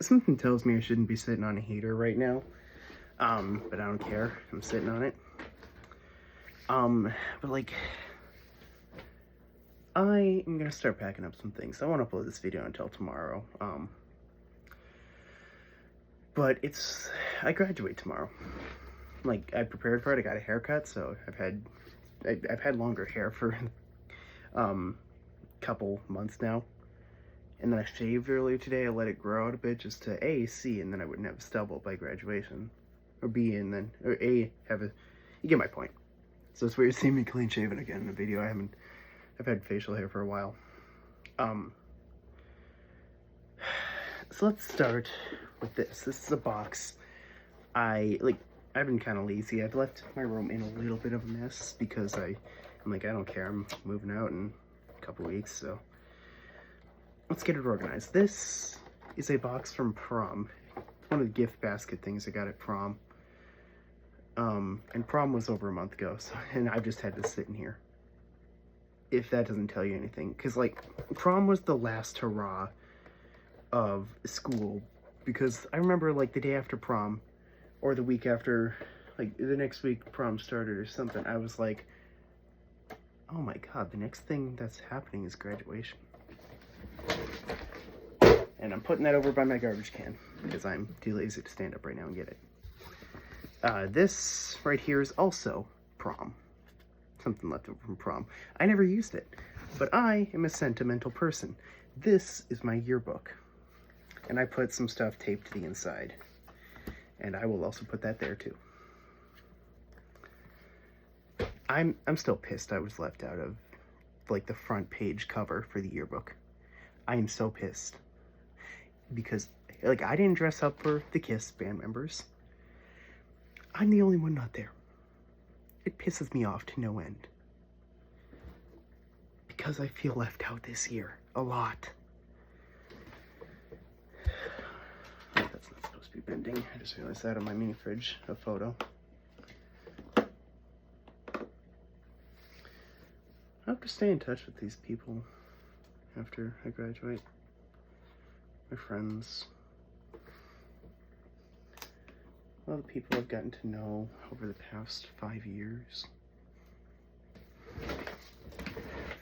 Something tells me I shouldn't be sitting on a heater right now. But I don't care. I'm sitting on it. But like, I am gonna start packing up some things. I won't upload this video until tomorrow. But I graduate tomorrow. Like, I prepared for it. I got a haircut, so I've had longer hair for couple months now. And then I shaved earlier today. I let it grow out a bit just to A, see, and then I wouldn't have stubble by graduation. Or B, and then, or A, have a, you get my point. So it's weird seeing me clean shaven again in a video. I've had facial hair for a while. So let's start with this. This is a box. I've been kind of lazy. I've left my room in a little bit of a mess because I'm like, I don't care. I'm moving out in a couple weeks, so let's get it organized. This is a box from prom. One of the gift basket things I got at prom. And prom was over a month ago, so, and I've just had this sitting here. If that doesn't tell you anything, because like prom was the last hurrah of school, because I remember like the day after prom, or the week after, like the next week prom started or something, I was like, oh my god, the next thing that's happening is graduation. And I'm putting that over by my garbage can, because I'm too lazy to stand up right now and get it. This right here is also prom. Something left over from prom. I never used it, but I am a sentimental person. This is my yearbook. And I put some stuff taped to the inside. And I will also put that there too. I'm still pissed I was left out of like the front page cover for the yearbook. I am so pissed. Because like I didn't dress up for the KISS band members. I'm the only one not there. It pisses me off to no end. Because I feel left out this year. A lot. Oh, that's not supposed to be bending. I just realized that on my mini fridge, a photo. I hope to stay in touch with these people after I graduate. My friends. All the people I've gotten to know over the past 5 years.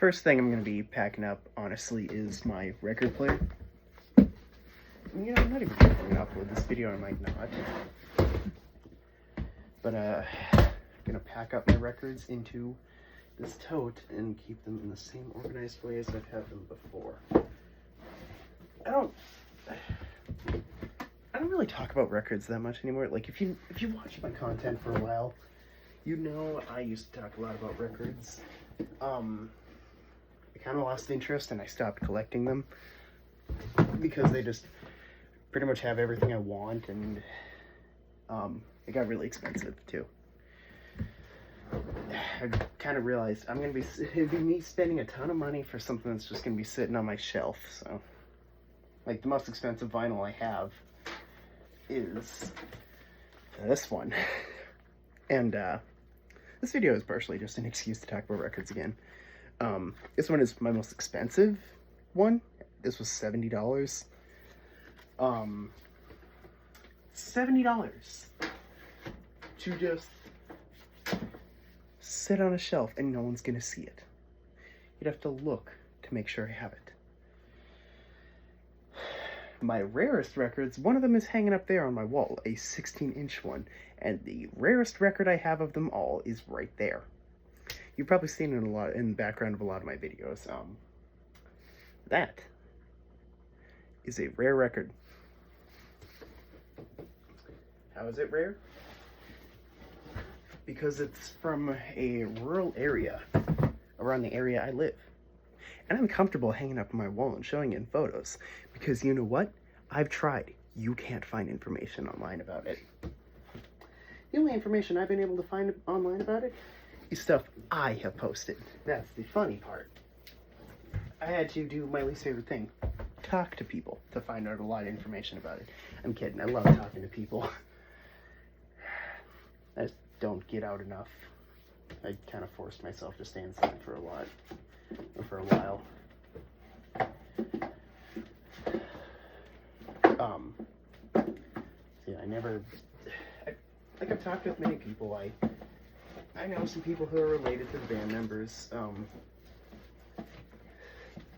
First thing I'm going to be packing up, honestly, is my record player. You know, I'm not even sure if I'm going to upload this video, I might not. But, I'm going to pack up my records into this tote and keep them in the same organized way as I've had them before. I don't really talk about records that much anymore. Like, if you watch my content for a while, you know I used to talk a lot about records. I kind of lost interest and I stopped collecting them because they just pretty much have everything I want, and it got really expensive too. I kind of realized it'd be me spending a ton of money for something that's just gonna be sitting on my shelf. So, like, the most expensive vinyl I have is this one. And this video is partially just an excuse to talk about records again. This one is my most expensive one. This was $70. $70 to just sit on a shelf and no one's gonna see it. You'd have to look to make sure I have it. My rarest records, one of them is hanging up there on my wall, a 16-inch one, and the rarest record I have of them all is right there. You've probably seen it a lot in the background of a lot of my videos. That is a rare record. How is it rare? Because it's from a rural area around the area I live. And I'm comfortable hanging up on my wall and showing it in photos. Because you know what? I've tried. You can't find information online about it. The only information I've been able to find online about it is stuff I have posted. That's the funny part. I had to do my least favorite thing. Talk to people to find out a lot of information about it. I'm kidding. I love talking to people. I just don't get out enough. I kind of forced myself to stay inside for a while. Yeah, like I've talked with many people. I know some people who are related to the band members.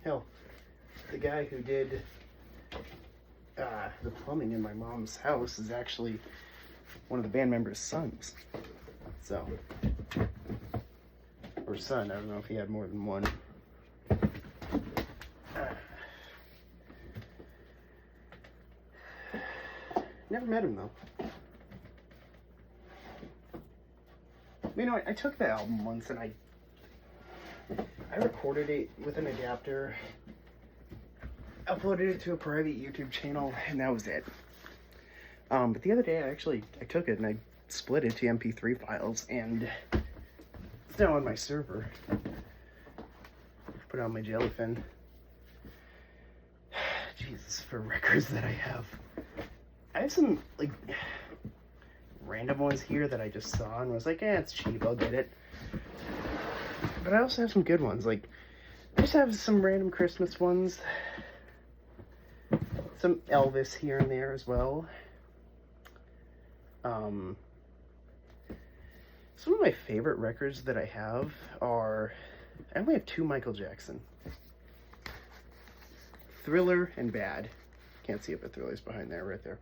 Hell, the guy who did the plumbing in my mom's house is actually one of the band members' sons. So, or son, I don't know if he had more than one. Never met him though. You know, I took the album once and I recorded it with an adapter, uploaded it to a private YouTube channel, and that was it. But the other day I took it and I split it to MP3 files, and it's now on my server. Put it on my Jellyfin. Jesus, for records that I have some like random ones here that I just saw and was like, it's cheap, I'll get it. But I also have some good ones. Like, I just have some random Christmas ones, some Elvis here and there as well. Some of my favorite records that I have are, I only have 2 Michael Jackson. Thriller and Bad. Can't see it, but Thriller's behind there, right there.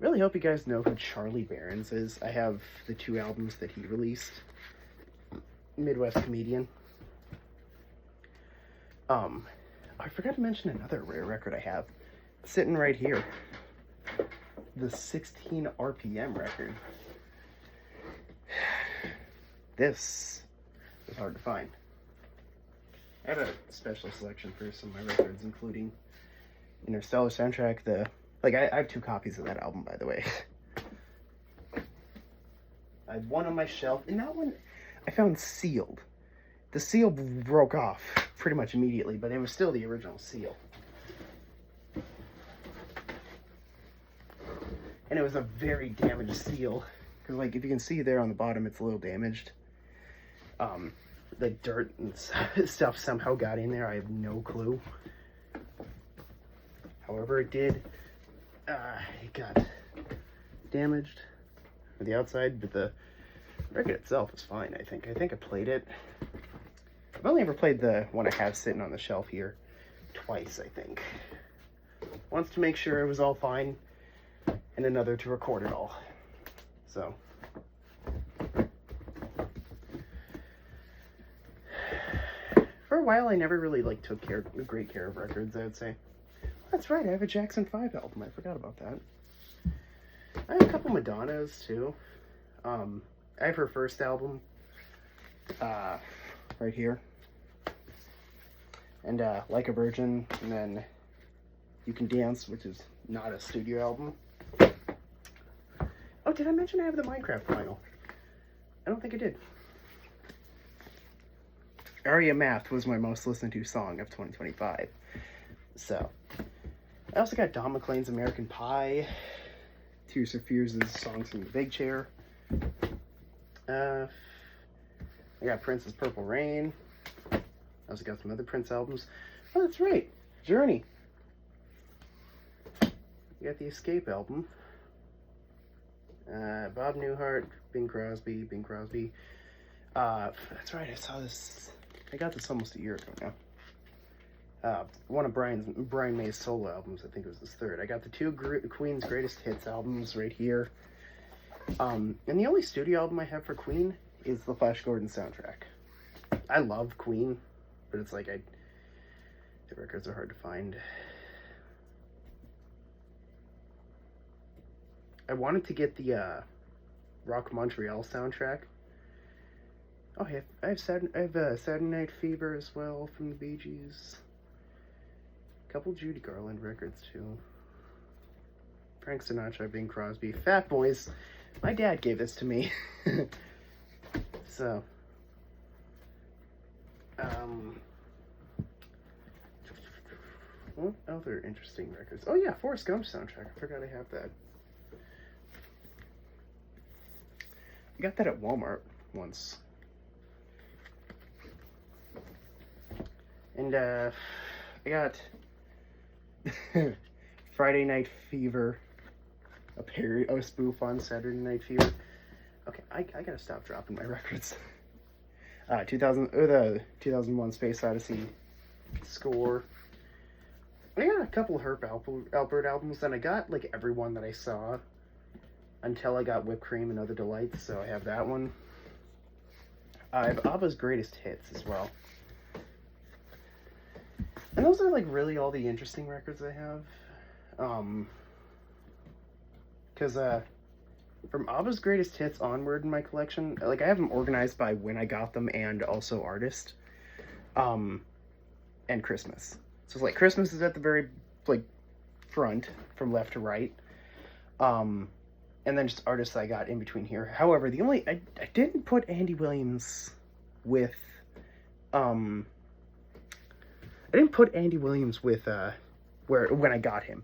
Really hope you guys know who Charlie Barons is. I have the 2 albums that he released. Midwest comedian. I forgot to mention another rare record I have sitting right here. The 16 RPM record. This is hard to find. I have a special selection for some of my records, including Interstellar soundtrack. I have 2 copies of that album, by the way. I have one on my shelf, and that one I found sealed. The seal broke off pretty much immediately, but it was still the original seal. And it was a very damaged seal, because like if you can see there on the bottom, it's a little damaged. The dirt and stuff somehow got in there. I have no clue. However, it did. It got damaged on the outside, but the record itself is fine. I think I played it. I've only ever played the one I have sitting on the shelf here twice, I think. Once to make sure it was all fine, and another to record it all. So for a while, I never really took great care of records, I would say. That's right, I have a Jackson 5 album. I forgot about that. I have a couple Madonnas, too. I have her first album, right here. And, Like a Virgin, and then You Can Dance, which is not a studio album. Oh, did I mention I have the Minecraft vinyl? I don't think I did. Aria Math was my most listened to song of 2025. So, I also got Don McLean's American Pie, Tears for Fears' Songs from the Big Chair. I got Prince's Purple Rain. I also got some other Prince albums. Oh, that's right, Journey. You got the Escape album. Bob Newhart, Bing Crosby. That's right, I saw this. I got this almost a year ago now. One of Brian May's solo albums, I think it was his third. I got the 2 Queen's Greatest Hits albums right here. And the only studio album I have for Queen is the Flash Gordon soundtrack. I love Queen, but it's like the records are hard to find. I wanted to get the Rock Montreal soundtrack. Oh, I have Saturday Night Fever as well from the Bee Gees. Couple Judy Garland records too. Frank Sinatra, Bing Crosby, Fat Boys. My dad gave this to me. So, what other interesting records? Oh yeah, Forrest Gump soundtrack. I forgot I have that. I got that at Walmart once. And I got Friday Night Fever, a spoof on Saturday Night Fever. Okay, I gotta stop dropping my records. The 2001 Space Odyssey score. I got a couple of Herb Alpert albums, and I got like every one that I saw until I got Whipped Cream and Other Delights, so I have that one. I have ABBA's Greatest Hits as well. And those are like really all the interesting records I have. Because from ABBA's Greatest Hits onward in my collection, like I have them organized by when I got them and also artist. And Christmas. So it's like Christmas is at the very like front from left to right. And then just artists I got in between here. However, I didn't put Andy Williams with when I got him.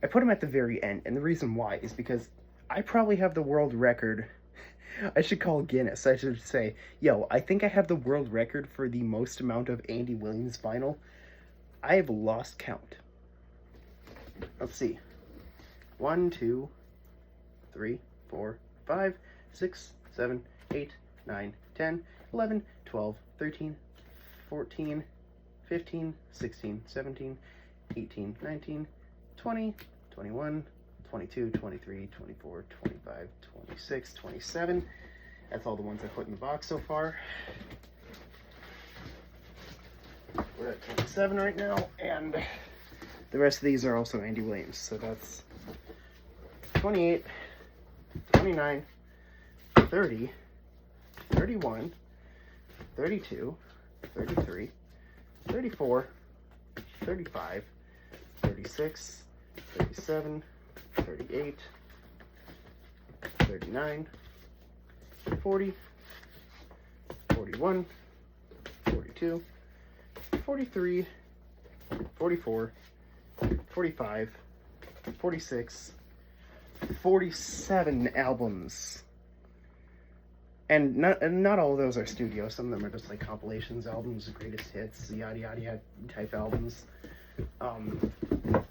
I put him at the very end, and the reason why is because I probably have the world record. I should call Guinness. I should say, yo, I think I have the world record for the most amount of Andy Williams vinyl. I have lost count. Let's see. 1, 2, 3, 4, 5, 6, 7, 8, 9, 10, 11, 12, 13, 14, 15, 16, 17, 18, 19, 20, 21, 22, 23, 24, 25, 26, 27. That's all the ones I put in the box so far. We're at 27 right now, and the rest of these are also Andy Williams. So that's 28, 29, 30, 31, 32, 33, 34, 35, 36, 37, 38, 39, 40, 41, 42, 43, 44, 45, 46, 47 albums. And not all of those are studio. Some of them are just like compilations albums, greatest hits, yada yada yada type albums. And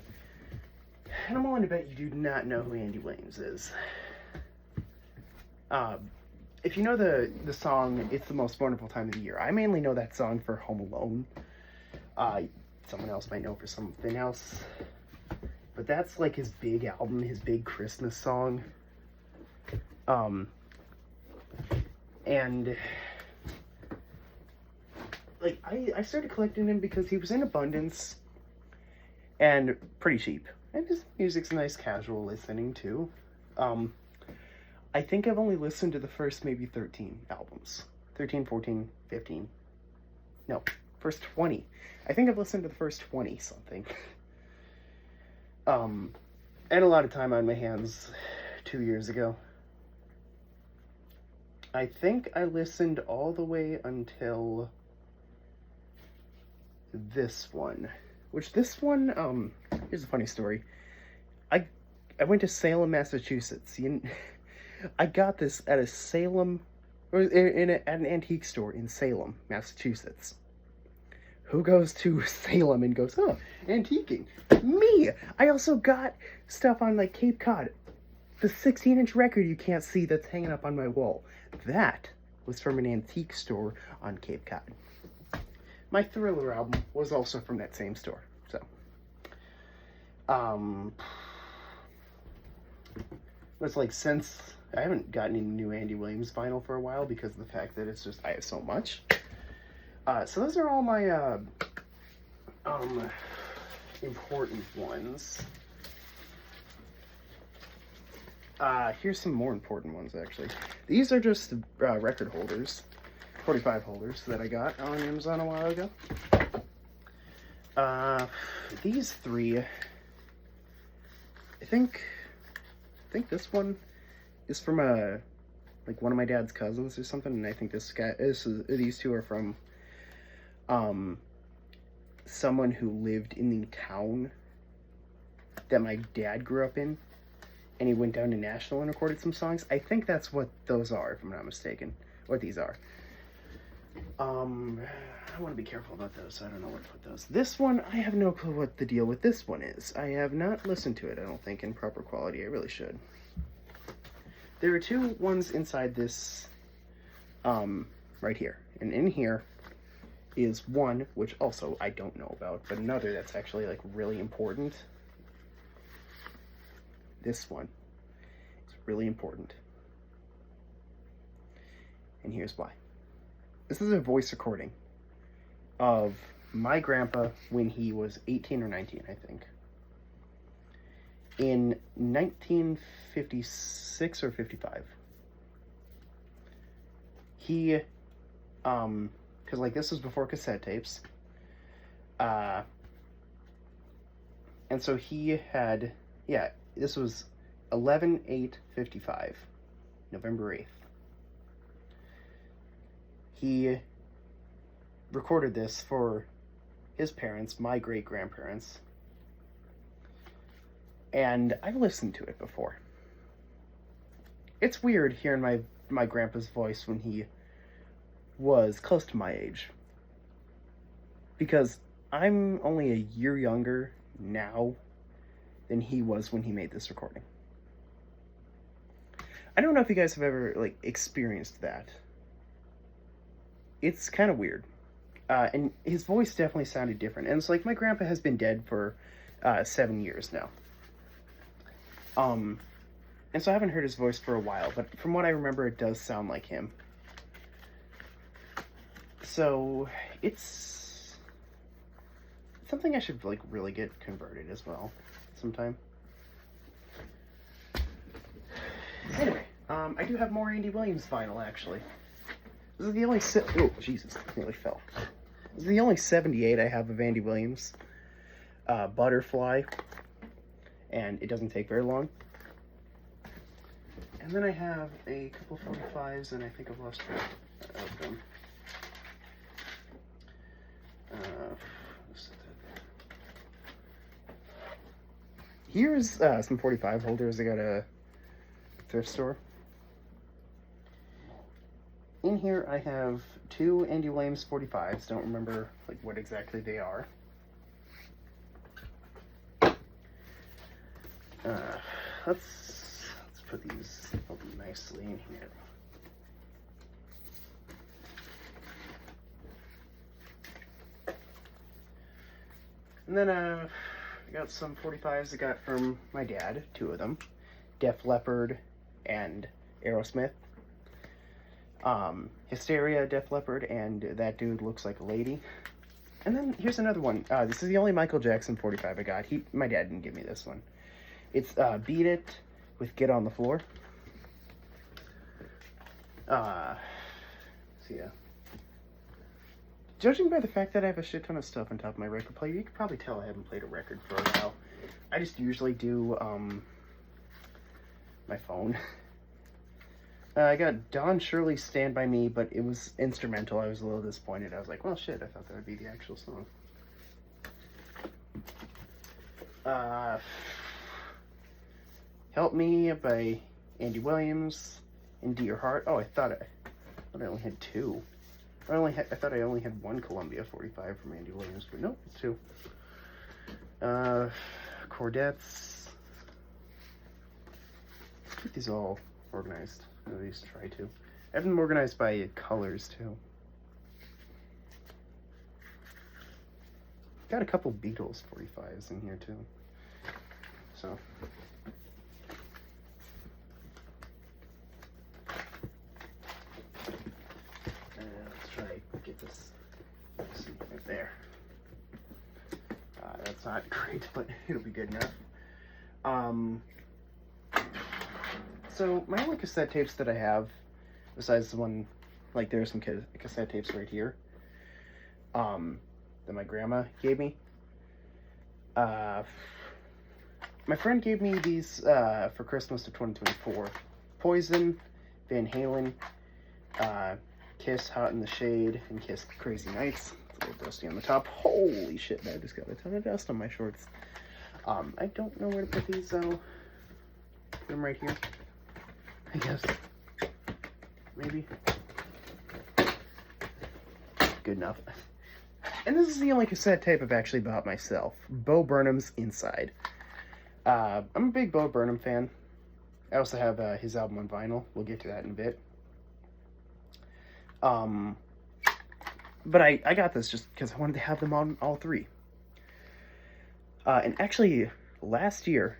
I'm willing to bet you do not know who Andy Williams is. If you know the song "It's the Most Wonderful Time of the Year," I mainly know that song for Home Alone. Someone else might know for something else. But that's like his big album, his big Christmas song. And like I started collecting him because he was in abundance and pretty cheap. And his music's nice casual listening too. I think I've only listened to the first maybe 13 albums. 13, 14, 15. No, first 20. I think I've listened to the first 20 something. I had a lot of time on my hands 2 years ago. I think I listened all the way until this one. Which this one, here's a funny story. I went to Salem, Massachusetts. I got this at a Salem, or at an antique store in Salem, Massachusetts. Who goes to Salem and goes, oh, antiquing? Me! I also got stuff on like Cape Cod. The 16-inch record you can't see that's hanging up on my wall. That was from an antique store on Cape Cod. My Thriller album was also from that same store. So, it's like since I haven't gotten any new Andy Williams vinyl for a while because of the fact that it's just I have so much. So those are all my important ones. Here's some more important ones, actually. These are just record holders, 45 holders that I got on Amazon a while ago. These three, I think this one is from like one of my dad's cousins or something, and I think these two are from someone who lived in the town that my dad grew up in. And he went down to Nashville and recorded some songs. I think that's what those are, if I'm not mistaken. What these are. I want to be careful about those, so I don't know where to put those. This one, I have no clue what the deal with this one is. I have not listened to it, I don't think, in proper quality. I really should. There are two ones inside this, right here. And in here is one, which also I don't know about, but another that's actually, like, really important. This one is really important. And here's why. This is a voice recording of my grandpa when he was 18 or 19, I think. In 1956 or 55. He, because, like, this was before cassette tapes. And so he had, yeah, this was 11/8/55, November 8th. He recorded this for his parents, my great-grandparents, and I've listened to it before. It's weird hearing my grandpa's voice when he was close to my age, because I'm only a year younger now than he was when he made this recording. I don't know if you guys have ever, like, experienced that. It's kind of weird. And his voice definitely sounded different. And it's like, my grandpa has been dead for 7 years now. And so I haven't heard his voice for a while, but from what I remember, it does sound like him. So it's something I should, like, really get converted as well sometime. Anyway, I do have more Andy Williams vinyl, actually. This is the only oh, Jesus, nearly fell. This is the only 78 I have of Andy Williams. Butterfly. And it doesn't take very long. And then I have a couple 45s, and I think I've lost track of them. Here's some 45 holders I got at a thrift store. In here I have two Andy Williams 45s. Don't remember, like, what exactly they are. Let's put these nicely in here. And then I got some 45s I got from my dad, two of them, Def Leppard and Aerosmith. Hysteria, Def Leppard, and That Dude Looks Like a Lady. And then here's another one. This is the only Michael Jackson 45 I got. My dad didn't give me this one. It's Beat It with Get on the Floor. So yeah. Judging by the fact that I have a shit ton of stuff on top of my record player, you can probably tell I haven't played a record for a while. I just usually do my phone. I got Don Shirley's Stand By Me, but it was instrumental. I was a little disappointed. I was like, well, shit, I thought that would be the actual song. Help Me by Andy Williams and Dear Heart. Oh, I thought I only had two. I thought I only had one Columbia 45 from Andy Williams, but nope, it's two. Chordettes. Let's keep these all organized. At least try to. I have them organized by colors too. Got a couple Beatles 45s in here too. So. Let's try to get this right there. That's not great, but it'll be good enough. So my only cassette tapes that I have, besides the one, like, there's some cassette tapes right here, that my grandma gave me. My friend gave me these for Christmas of 2024. Poison, Van Halen, Kiss Hot in the Shade, and Kiss Crazy Nights. It's a little dusty on the top. Holy shit, I just got a ton of dust on my shorts. I don't know where to put these, though. Put them right here, I guess. Maybe. Good enough. And this is the only cassette tape I've actually bought myself. Bo Burnham's Inside. I'm a big Bo Burnham fan. I also have his album on vinyl. We'll get to that in a bit. But I got this just because I wanted to have them on all three. And actually, last year,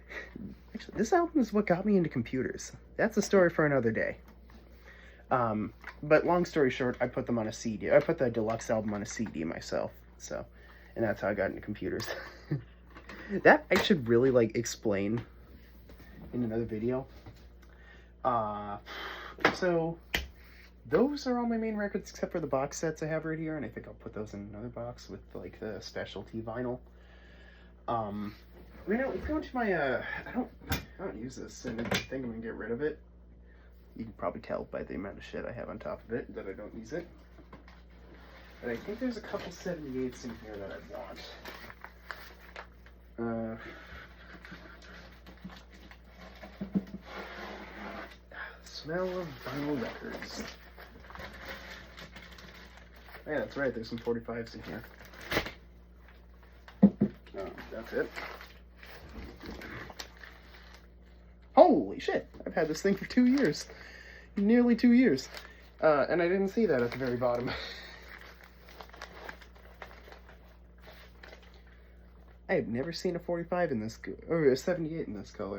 this album is what got me into computers. That's a story for another day. But long story short, I put them on a CD. I put the deluxe album on a CD myself. So, and that's how I got into computers. That I should really like explain in another video. So those are all my main records except for the box sets I have right here, and I think I'll put those in another box with like the specialty vinyl. You know, let's go into my I don't use this, and I think I'm gonna get rid of it. You can probably tell by the amount of shit I have on top of it that I don't use it. But I think there's a couple 78s in here that I want. Smell of vinyl records. Oh, yeah, that's right, there's some 45s in here. That's it. Holy shit, I've had this thing for 2 years. Nearly 2 years. And I didn't see that at the very bottom. I have never seen a 45 in this, or a 78 in this color.